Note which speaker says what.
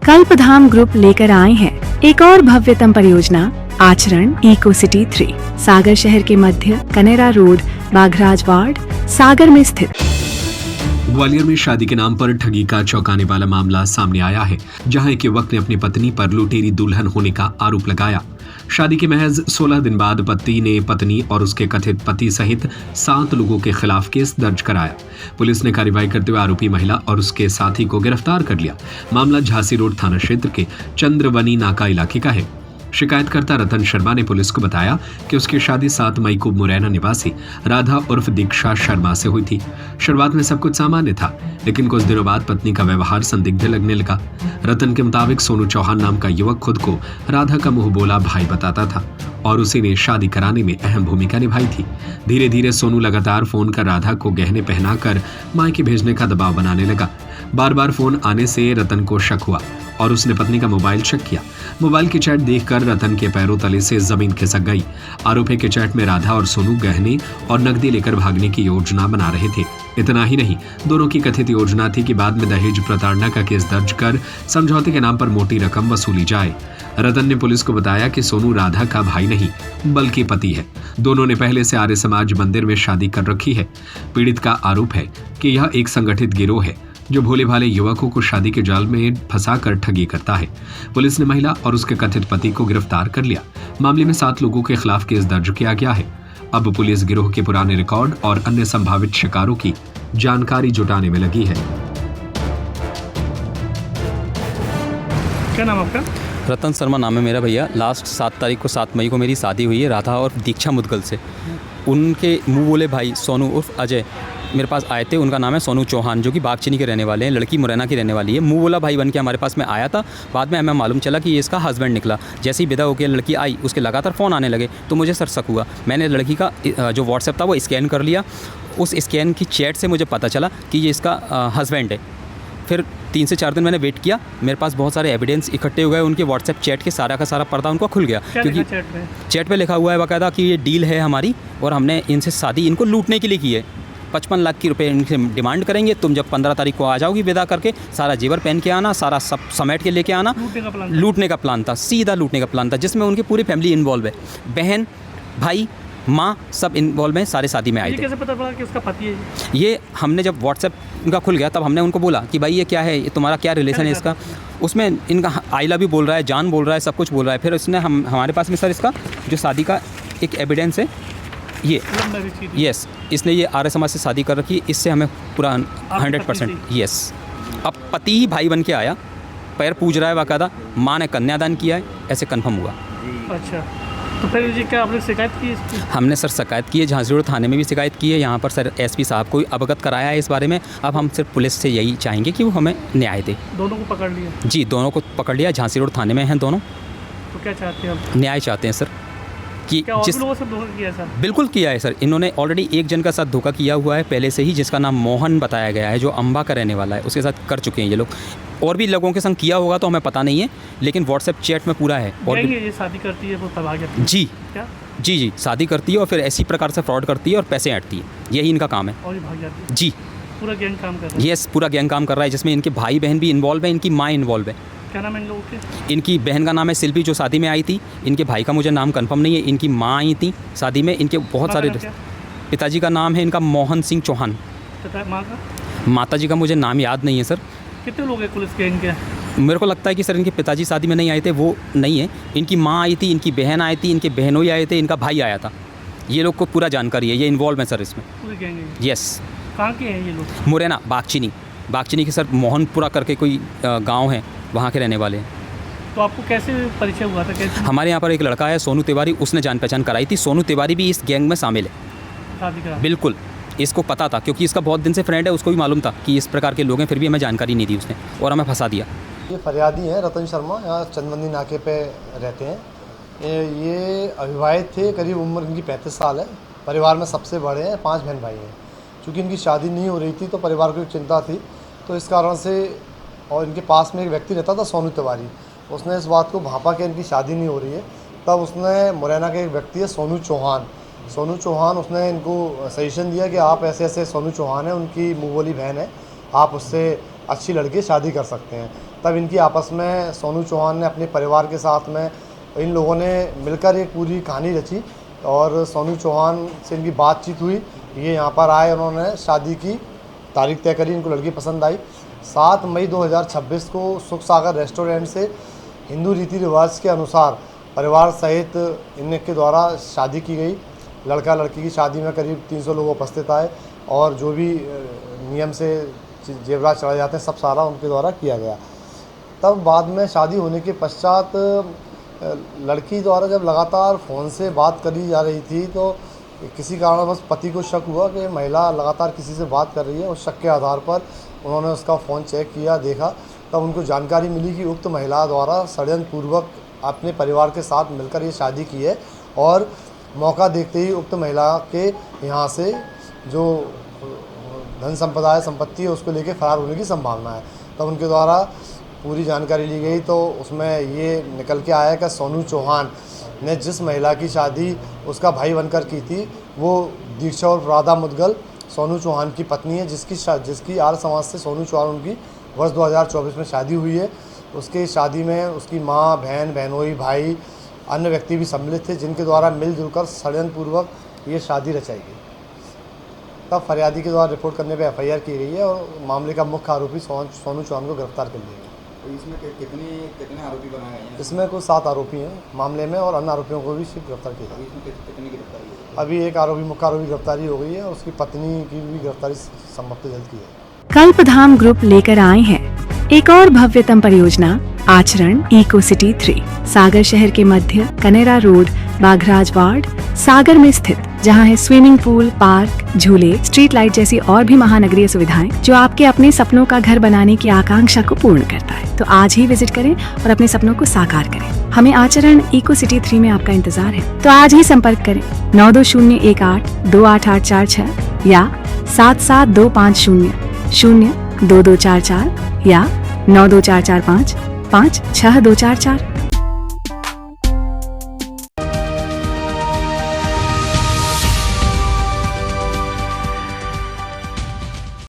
Speaker 1: कल्पधाम group लेकर आए हैं एक और भव्यतम परियोजना आचरण इको सिटी 3 सागर शहर के मध्य कनेरा रोड बाघराज वार्ड सागर में स्थित।
Speaker 2: ग्वालियर में शादी के नाम पर ठगी का चौंकाने वाला मामला सामने आया है, जहां एक युवक ने अपनी पत्नी पर लुटेरी दुल्हन होने का आरोप लगाया। शादी के महज 16 दिन बाद पति ने पत्नी और उसके कथित पति सहित 7 लोगों के खिलाफ केस दर्ज कराया। पुलिस ने कार्रवाई करते हुए आरोपी महिला और उसके साथी को गिरफ्तार कर लिया। मामला झांसी रोड थाना क्षेत्र के चंद्रवनी नाका इलाके का है। शिकायतकर्ता रतन शर्मा ने पुलिस को बताया कि उसकी शादी 7 मई को मुरैना निवासी राधा उर्फ दीक्षा शर्मा से हुई थी। शुरुआत में सब कुछ सामान्य था, लेकिन कुछ दिनों बाद पत्नी का व्यवहार संदिग्ध लगने लगा। रतन के मुताबिक सोनू चौहान नाम का युवक खुद को राधा का मुंह बोला भाई बताता था और उसी ने शादी कराने में अहम भूमिका निभाई थी। धीरे धीरे सोनू लगातार फोन कर राधा को गहने पहनाकर मायके भेजने का दबाव बनाने लगा। बार बार फोन आने से रतन को शक हुआ और उसने पत्नी का मोबाइल चेक किया। मोबाइल की चैट देखकर रतन के पैरों तले से जमीन खिसक गई। आरोपी के चैट में राधा और सोनू गहने और नकदी लेकर भागने की योजना बना रहे थे। इतना ही नहीं, दोनों की कथित योजना थी कि बाद में दहेज प्रताड़ना का केस दर्ज कर समझौते के नाम पर मोटी रकम वसूली जाए। रतन ने पुलिस को बताया कि सोनू राधा का भाई नहीं बल्कि पति है। दोनों ने पहले से आर्य समाज मंदिर में शादी कर रखी है। पीड़ित का आरोप है कि यह एक संगठित गिरोह है जो भोले भाले युवकों को शादी के जाल में फंसाकर ठगी करता है। पुलिस ने महिला और उसके कथित पति को गिरफ्तार कर लिया। मामले में 7 लोगों के खिलाफ केस दर्ज किया गया है। अब पुलिस गिरोह के पुराने रिकॉर्ड और अन्य संभावित शिकारों की जानकारी जुटाने में लगी है।
Speaker 3: क्या नाम आपका?
Speaker 4: रतन शर्मा नाम है मेरा भैया। लास्ट 7 मई को मेरी शादी हुई है राधा और दीक्षा मुदगल से। उनके मुंह बोले भाई सोनू उर्फ अजय मेरे पास आए थे। उनका नाम है सोनू चौहान, जो कि बागचीनी के रहने वाले हैं। लड़की मुरैना की रहने वाली है। मुंह बोला भाई बन के हमारे पास में आया था। बाद में हमें मालूम चला कि ये इसका हस्बैंड निकला। जैसे ही विदा होकर लड़की आई, उसके लगातार फ़ोन आने लगे तो मुझे सर शक हुआ। मैंने लड़की का जो व्हाट्सएप था वो स्कैन कर लिया। उस स्कैन की चैट से मुझे पता चला कि ये इसका हस्बैंड है। फिर 3 से 4 दिन मैंने वेट किया। मेरे पास बहुत सारे एविडेंस इकट्ठे हो गए। उनके व्हाट्सएप चैट के सारा का सारा पर्दा उनको खुल गया, क्योंकि चैट पे लिखा हुआ है बाकायदा कि ये डील है हमारी और हमने इनसे शादी इनको लूटने के लिए की है। 55 लाख की रुपए इनसे डिमांड करेंगे। तुम जब 15 तारीख को आ जाओगी विदा करके, सारा जेवर पहन के आना, सारा सब समेट के लेके आना। लूटने का प्लान था, सीधा लूटने का प्लान था, जिसमें उनकी पूरी फैमिली इन्वॉल्व है। बहन, भाई, माँ सब इन्वॉल्व हैं। सारे शादी में आए थे।
Speaker 3: कैसे पता पड़ा कि उसका पति है?
Speaker 4: ये हमने जब व्हाट्सएप इनका खुल गया तब हमने उनको बोला कि भाई ये क्या है, ये तुम्हारा क्या रिलेशन है इसका। उसमें इनका आई लव यू बोल रहा है, जान बोल रहा है, सब कुछ बोल रहा है। फिर उसने हमारे पास में सर इसका जो शादी का एक एविडेंस है ये, यस, इसने ये आर्य समाज से शादी कर रखी। इससे हमें पूरा 100% यस। अब पति ही भाई बन के आया, पैर पूज रहा है बाकायदा, माँ ने कन्यादान किया है, ऐसे कन्फर्म हुआ।
Speaker 3: अच्छा, तो फिर जी क्या आपने शिकायत की इसकी?
Speaker 4: हमने सर शिकायत की है, झांसी रोड थाने में भी शिकायत की है। यहाँ पर सर एसपी साहब को अवगत कराया है इस बारे में। अब हम सिर्फ पुलिस से यही चाहेंगे कि वो हमें न्याय दे।
Speaker 3: दोनों को पकड़ लिया? जी,
Speaker 4: दोनों को पकड़ लिया। झांसी रोड थाने में हैं दोनों।
Speaker 3: तो क्या चाहते हैं आप?
Speaker 4: न्याय चाहते हैं सर कि
Speaker 3: जिस लोगों से धोखा किया सर?
Speaker 4: बिल्कुल किया है सर। इन्होंने ऑलरेडी एक जन का साथ धोखा किया हुआ है पहले से ही, जिसका नाम मोहन बताया गया है, जो अम्बा का रहने वाला है। उसके साथ कर चुके हैं ये लोग। और भी लोगों के संग किया होगा तो हमें पता नहीं है, लेकिन व्हाट्सएप चैट में पूरा है। और
Speaker 3: ये शादी करती है वो तबाह करती है?
Speaker 4: जी
Speaker 3: क्या?
Speaker 4: जी, शादी करती है और फिर ऐसी प्रकार से फ्रॉड करती है और पैसे ऐंठती है। यही इनका काम है।
Speaker 3: और भाग जाती है?
Speaker 4: जी,
Speaker 3: पूरा गैंग काम कर रहा है?
Speaker 4: यस, पूरा गैंग काम कर रहा है, जिसमें इनके भाई बहन भी इन्वॉल्व है, इनकी माँ इन्वॉल्व है।
Speaker 3: क्या नाम है इन लोगों के?
Speaker 4: इनकी बहन का नाम है शिल्पी, जो शादी में आई थी। इनके भाई का मुझे नाम कंफर्म नहीं है। इनकी माँ आई थी शादी में। इनके बहुत सारे पिताजी का नाम है इनका मोहन सिंह चौहान।
Speaker 3: माँ का?
Speaker 4: माता जी का मुझे नाम याद नहीं है सर।
Speaker 3: कितने लोग हैं कुल इसके इनके?
Speaker 4: मेरे को लगता है कि सर इनके पिताजी शादी में नहीं आए थे, वो नहीं है। इनकी माँ आई थी, इनकी बहन आई थी, इनके बहनोई आए थे, इनका भाई आया था। ये लोग को पूरा जानकारी है, ये इन्वॉल्व है सर इसमें।
Speaker 3: पूरे गैंग है?
Speaker 4: यस।
Speaker 3: कहाँ के हैं ये लोग?
Speaker 4: मुरैना, बागचीनी के सर मोहनपुरा करके कोई गाँव है, वहाँ के रहने वाले हैं।
Speaker 3: तो आपको कैसे परिचय हुआ था? कैसे?
Speaker 4: हमारे यहाँ पर एक लड़का है सोनू तिवारी, उसने जान पहचान कराई थी। सोनू तिवारी भी इस गैंग में शामिल है।
Speaker 3: शादी करा? बिल्कुल,
Speaker 4: इसको पता था, क्योंकि इसका बहुत दिन से फ्रेंड है। उसको भी मालूम था कि इस प्रकार के लोग हैं, फिर भी हमें जानकारी नहीं दी उसने और हमें फंसा दिया।
Speaker 5: ये फरियादी हैं रतन शर्मा, यहाँ चंदवनी नाके पे रहते हैं। ये अविवाहित थे, करीब उम्र इनकी 35 साल है। परिवार में सबसे बड़े हैं, 5 बहन भाई हैं। चूँकि इनकी शादी नहीं हो रही थी तो परिवार को एक चिंता थी, तो इस कारण से, और इनके पास में एक व्यक्ति रहता था सोनू तिवारी, उसने इस बात को भांपा कि इनकी शादी नहीं हो रही है। तब उसने मुरैना के एक व्यक्ति है सोनू चौहान, उसने इनको सजेशन दिया कि आप ऐसे सोनू चौहान है, उनकी मुँह बोली बहन है, आप उससे अच्छी लड़की शादी कर सकते हैं। तब इनकी आपस में सोनू चौहान ने अपने परिवार के साथ में इन लोगों ने मिलकर एक पूरी कहानी रची और सोनू चौहान से इनकी बातचीत हुई। ये यहाँ पर आए, उन्होंने शादी की तारीख तय करी, इनको लड़की पसंद आई। 7 मई 2026 को सुख सागर रेस्टोरेंट से हिंदू रीति रिवाज के अनुसार परिवार सहित इनके द्वारा शादी की गई। लड़का लड़की की शादी में करीब 300 लोग उपस्थित आए और जो भी नियम से जेवरात चढ़ाए जाते हैं सब सारा उनके द्वारा किया गया। तब बाद में शादी होने के पश्चात लड़की द्वारा जब लगातार फ़ोन से बात करी जा रही थी तो किसी कारणवश पति को शक हुआ कि महिला लगातार किसी से बात कर रही है। उस शक के आधार पर उन्होंने उसका फ़ोन चेक किया, देखा, तब उनको जानकारी मिली कि उक्त महिला द्वारा षड्यंत्रपूर्वक अपने परिवार के साथ मिलकर ये शादी की है और मौका देखते ही उक्त महिला के यहाँ से जो धन संपदा है, संपत्ति है, उसको लेके फरार होने की संभावना है। तब उनके द्वारा पूरी जानकारी ली गई तो उसमें ये निकल के आया कि सोनू चौहान ने जिस महिला की शादी उसका भाई बनकर की थी वो दीक्षा और राधा मुदगल सोनू चौहान की पत्नी है, जिसकी आर्य समाज से सोनू चौहान उनकी वर्ष 2024 में शादी हुई है। उसके शादी में उसकी माँ, बहन, बहनोई, भाई, अन्य व्यक्ति भी सम्मिलित थे, जिनके द्वारा मिलजुल कर षड्यंत्रपूर्वक ये शादी रचाई गई। तब फरियादी के द्वारा रिपोर्ट करने पर FIR की गई है और मामले का मुख्य आरोपी सोनू चौहान को गिरफ्तार कर लिया गया।
Speaker 6: तो इसमें कितने आरोपी बनाए गए हैं?
Speaker 5: इसमें कुल 7 आरोपी हैं मामले में और अन्य आरोपियों को भी सिर्फ गिरफ्तार किया गया।
Speaker 6: इसमें कितनी गिरफ्तारी हुई?
Speaker 5: अभी एक आरोपी, मुख्य आरोपी गिरफ्तारी हो गई है और उसकी पत्नी की भी गिरफ्तारी संभवतः जल्द की है।
Speaker 1: कल्पधाम ग्रुप लेकर आए हैं एक और भव्यतम परियोजना आचरण इको सिटी 3 सागर शहर के मध्य कनेरा रोड, बाघराज वार्ड, सागर में स्थित, जहां है स्विमिंग पूल, पार्क, झूले, स्ट्रीट लाइट जैसी और भी महानगरीय सुविधाएं जो आपके अपने सपनों का घर बनाने की आकांक्षा को पूर्ण करता है। तो आज ही विजिट करें और अपने सपनों को साकार करें। हमें आचरण इको सिटी 3 में आपका इंतजार है, तो आज ही संपर्क करें 9201828846 या 7725002244 या 92445 56244।